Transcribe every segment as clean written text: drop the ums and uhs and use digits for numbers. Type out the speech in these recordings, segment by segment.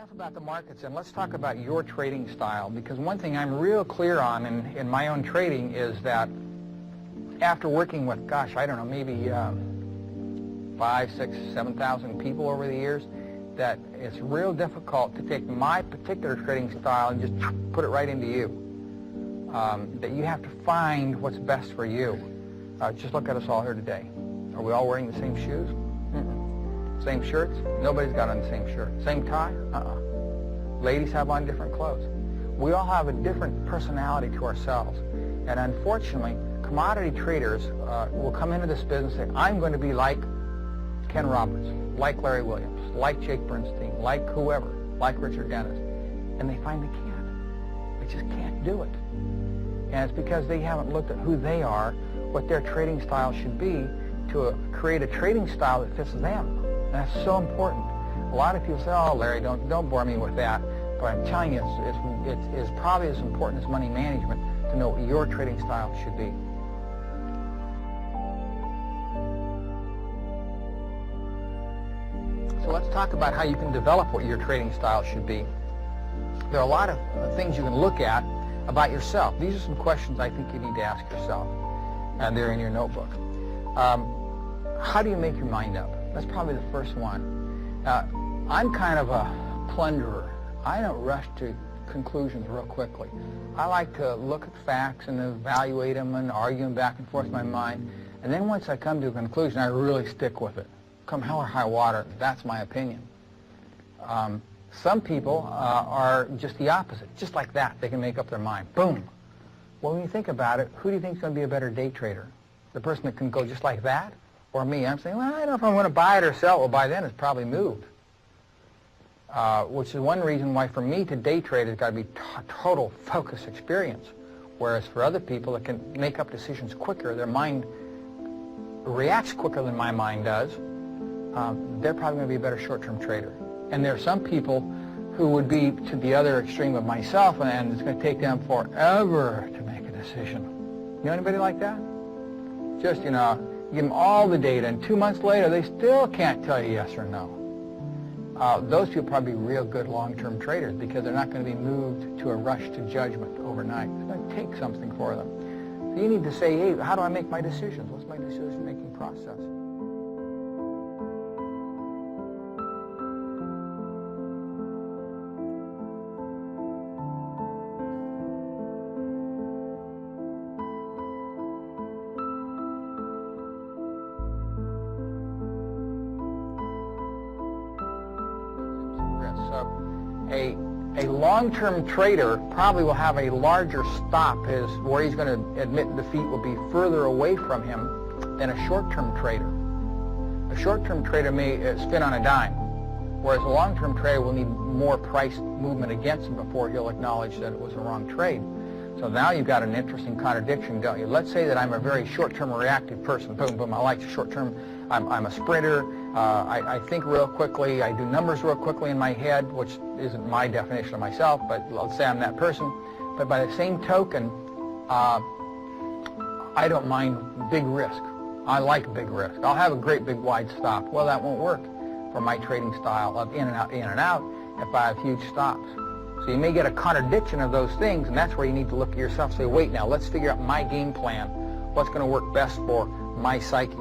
Enough about the markets, and let's talk about your trading style, because one thing I'm real clear on in my own trading is that after working with, gosh, I don't know, maybe 5, 6, 7,000 people over the years, that it's real difficult to take my particular trading style and just put it right into you. That you have to find what's best for you. Just look at us all here today. Are we all wearing the same shoes? Same shirts? Nobody's got on the same shirt. Same tie? Ladies have on different clothes. We all have a different personality to ourselves. And unfortunately, commodity traders will come into this business and say, I'm going to be like Ken Roberts, like Larry Williams, like Jake Bernstein, like whoever, like Richard Dennis. And they find they can't. They just can't do it. And it's because they haven't looked at who they are, what their trading style should be, to create a trading style that fits them. And that's so important. A lot of people say, oh, Larry, don't bore me with that. But I'm telling you, it's probably as important as money management to know what your trading style should be. So let's talk about how you can develop what your trading style should be. There are a lot of things you can look at about yourself. These are some questions I think you need to ask yourself, and they're in your notebook. How do you make your mind up? That's probably the first one. I'm kind of a plunderer. I don't rush to conclusions real quickly. I like to look at facts and evaluate them and argue them back and forth in my mind. And then once I come to a conclusion, I really stick with it. Come hell or high water, that's my opinion. Some people are just the opposite. Just like that, they can make up their mind. Boom. Well, when you think about it, who do you think is going to be a better day trader? The person that can go just like that? Or me? I'm saying, well, I don't know if I want to buy it or sell it. Well, by then it's probably moved. Which is one reason why for me to day trade has got to be a total focus experience. Whereas for other people that can make up decisions quicker, their mind reacts quicker than my mind does, they're probably going to be a better short-term trader. And there are some people who would be to the other extreme of myself, and it's going to take them forever to make a decision. You know anybody like that? Just, you know, give them all the data, and 2 months later, they still can't tell you yes or no. Those people probably be real good long-term traders because they're not going to be moved to a rush to judgment overnight. It's going to take something for them. So you need to say, hey, how do I make my decisions? What's my decision-making process? A long-term trader probably will have a larger stop where he's going to admit defeat will be further away from him than a short-term trader. A short-term trader may spin on a dime, whereas a long-term trader will need more price movement against him before he'll acknowledge that it was a wrong trade. So now you've got an interesting contradiction, don't you? Let's say that I'm a very short-term reactive person. Boom, boom, I like short-term. I'm a sprinter. I think real quickly. I do numbers real quickly in my head, which isn't my definition of myself, but let's say I'm that person. But by the same token, I don't mind big risk. I like big risk. I'll have a great big wide stop. Well, that won't work for my trading style of in and out if I have huge stops. So you may get a contradiction of those things, and that's where you need to look at yourself and say, wait now, let's figure out my game plan. What's going to work best for my psyche?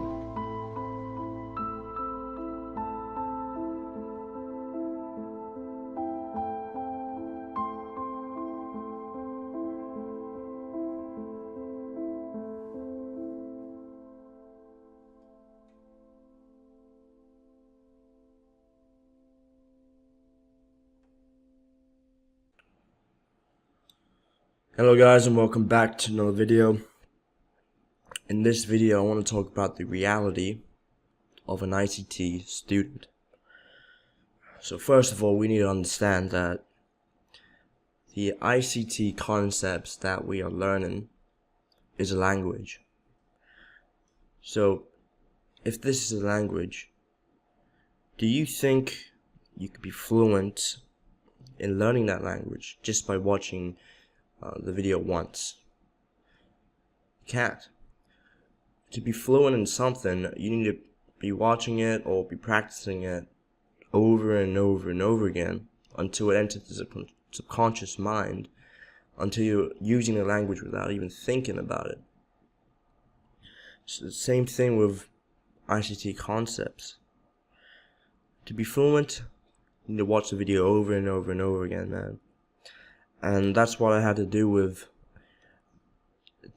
Hello guys, and welcome back to another video. In this video I want to talk about the reality of an ICT student. So first of all, we need to understand that the ICT concepts that we are learning is a language. So if this is a language, do you think you could be fluent in learning that language just by watching the video once? You can't. To be fluent in something, you need to be watching it or be practicing it over and over and over again until it enters the subconscious mind, until you're using the language without even thinking about it. So the same thing with ICT concepts. To be fluent, you need to watch the video over and over and over again, man. And that's what I had to do with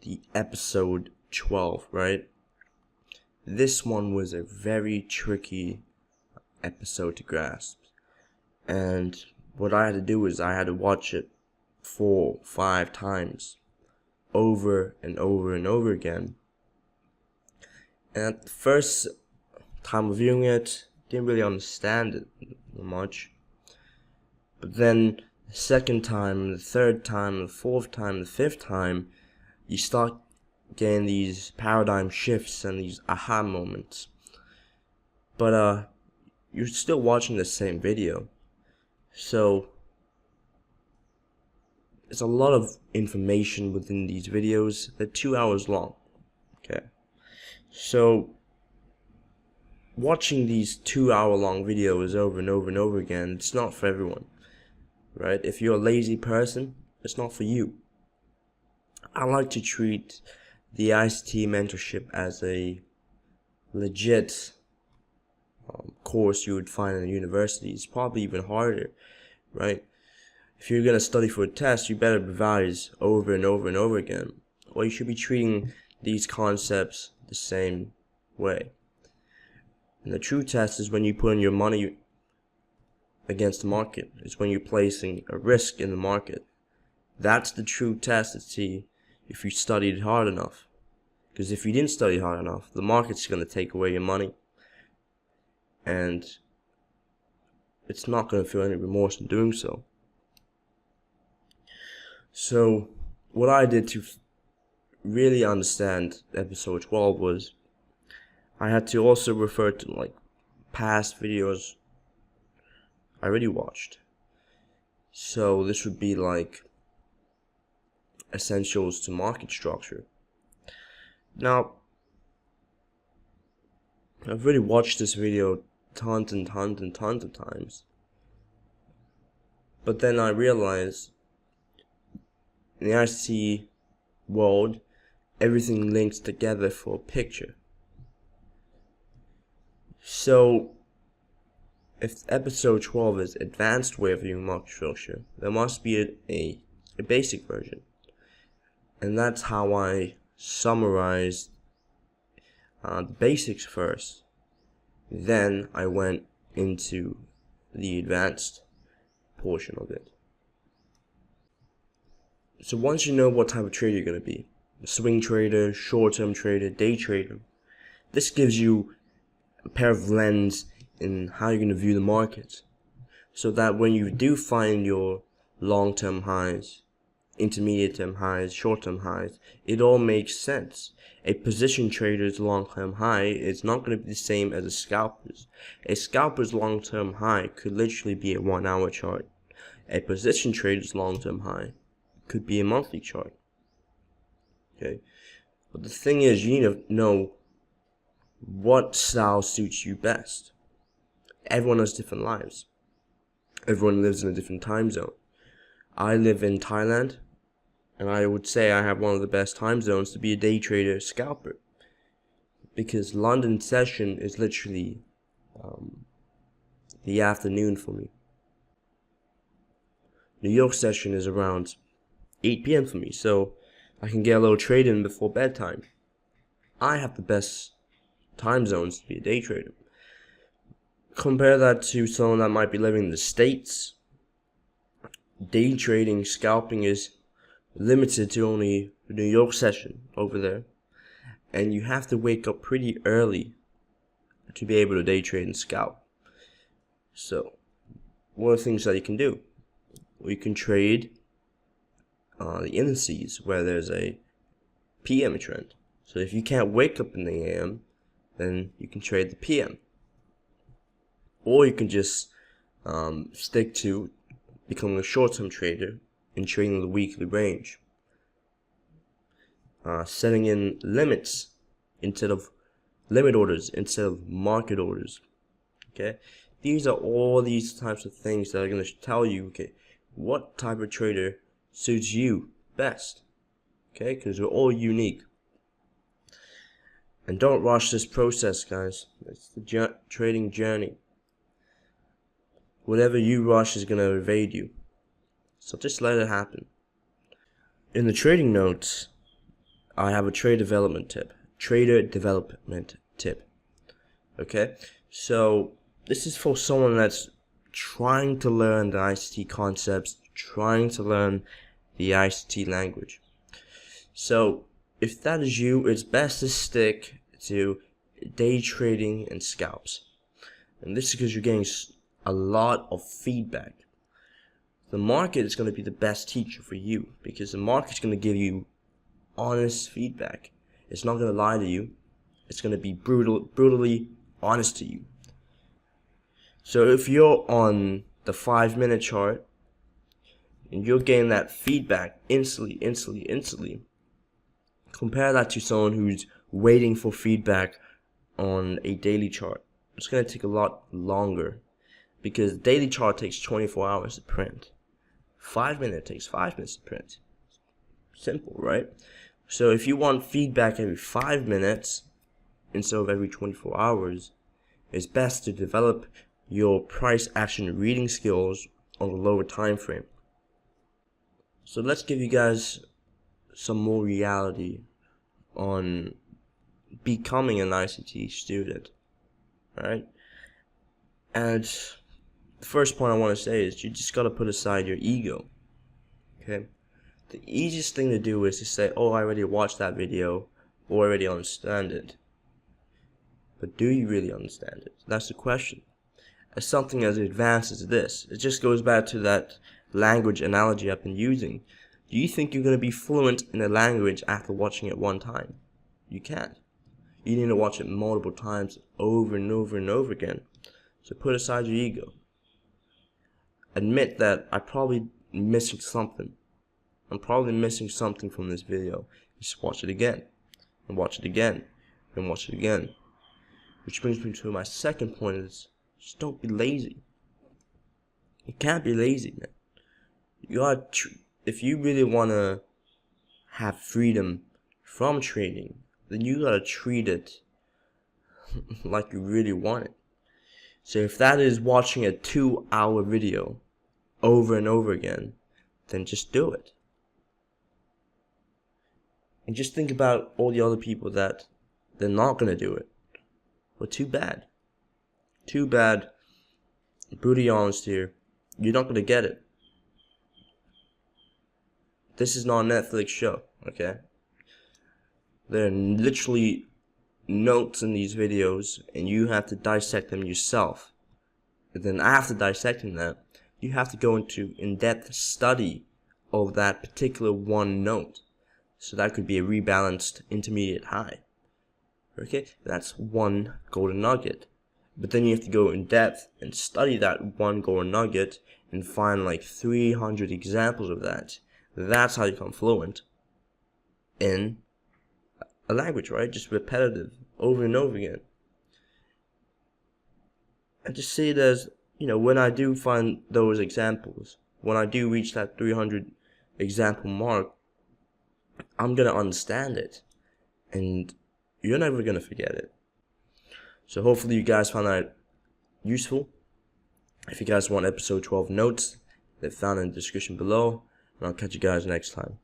the episode 12, right? This one was a very tricky episode to grasp. And what I had to do is I had to watch it 4, 5 times, over and over and over again. And at the first time of viewing it, didn't really understand it much. But then the second time, the third time, the fourth time, the fifth time, you start getting these paradigm shifts and these aha moments. But you're still watching the same video. So there's a lot of information within these videos. They're 2 hours long. Okay. So watching these 2-hour long videos over and over and over again, it's not for everyone. Right? If you're a lazy person, it's not for you. I like to treat the ICT mentorship as a legit course you would find in a university. It's probably even harder, right? If you're going to study for a test, you better revise over and over and over again. Or you should be treating these concepts the same way. And the true test is when you put in your money against the market. It's when you're placing a risk in the market. That's the true test to see if you studied hard enough. Because if you didn't study hard enough, the market's going to take away your money. And it's not going to feel any remorse in doing so. So what I did to really understand episode 12 was I had to also refer to like past videos I already watched. So this would be like essentials to market structure. Now, I've already watched this video tons and tons and tons of times. But then I realized in the ICT world, everything links together for a picture. So, if episode 12 is advanced way of viewing market structure, there must be a basic version. And that's how I summarized the basics first. Then I went into the advanced portion of it. So once you know what type of trader you're going to be, a swing trader, short-term trader, day trader, this gives you a pair of lens in how you're going to view the market. So that when you do find your long-term highs, intermediate-term highs, short-term highs, it all makes sense. A position trader's long-term high is not going to be the same as a scalper's. A scalper's long-term high could literally be a 1-hour chart. A position trader's long-term high could be a monthly chart. Okay, but the thing is, you need to know what style suits you best. Everyone has different lives. Everyone lives in a different time zone. I live in Thailand, and I would say I have one of the best time zones to be a day trader scalper, because London session is literally the afternoon for me. New York session is around 8 p.m. for me, so I can get a little trade in before bedtime. I have the best time zones to be a day trader. Compare that to someone that might be living in the States. Day trading, scalping is limited to only the New York session over there. And you have to wake up pretty early to be able to day trade and scalp. So, what are things that you can do? Well, you can trade the indices where there's a PM trend. So if you can't wake up in the AM, then you can trade the PM. Or you can just stick to becoming a short-term trader and trading the weekly range. Setting in limits instead of limit orders instead of market orders. Okay, These are all these types of things that are going to tell you, okay, what type of trader suits you best. Okay, because we're all unique. And don't rush this process, guys. It's the trading journey. Whatever you rush is going to evade you. So just let it happen. In the trading notes, I have a trader development tip. Okay, so this is for someone that's trying to learn the ICT concepts, trying to learn the ICT language. So if that is you, it's best to stick to day trading and scalps. And this is because you're getting a lot of feedback. The market is going to be the best teacher for you, because the market's going to give you honest feedback. It's not going to lie to you. It's going to be brutally honest to you. So if you're on the 5-minute chart and you're getting that feedback instantly, compare that to someone who's waiting for feedback on a daily chart. It's going to take a lot longer, because the daily chart takes 24 hours to print. 5-minute takes 5 minutes to print. Simple, right? So if you want feedback every 5 minutes instead of every 24 hours, it's best to develop your price action reading skills on a lower time frame. So let's give you guys some more reality on becoming an ICT student, right? And the first point I want to say is you just got to put aside your ego. Okay, the easiest thing to do is to say, oh, I already watched that video, or I already understand it. But do you really understand it? That's the question. As something as advanced as this, it just goes back to that language analogy I've been using. Do you think you're going to be fluent in a language after watching it one time? You can't. You need to watch it multiple times over and over and over again. So put aside your ego. Admit that I'm probably missing something. I'm probably missing something from this video. Just watch it again, and watch it again, and watch it again. Which brings me to my second point is, just don't be lazy. You can't be lazy, man. You gotta if you really wanna have freedom from trading, then you gotta treat it like you really want it. So if that is watching a 2-hour video over and over again, then just do it. And just think about all the other people that they're not gonna do it. Well, too bad. Too bad. Brutally honest here. You're not gonna get it. This is not a Netflix show, okay? There are literally notes in these videos, and you have to dissect them yourself. And then after dissecting that, you have to go into in-depth study of that particular one note. So that could be a rebalanced intermediate high. Okay, that's one golden nugget. But then you have to go in depth and study that one golden nugget and find like 300 examples of that. That's how you become fluent in a language, right? Just repetitive, over and over again. And just see it as, you know, when I do find those examples, when I do reach that 300 example mark, I'm going to understand it. And you're never going to forget it. So hopefully you guys found that useful. If you guys want episode 12 notes, they're found in the description below. And I'll catch you guys next time.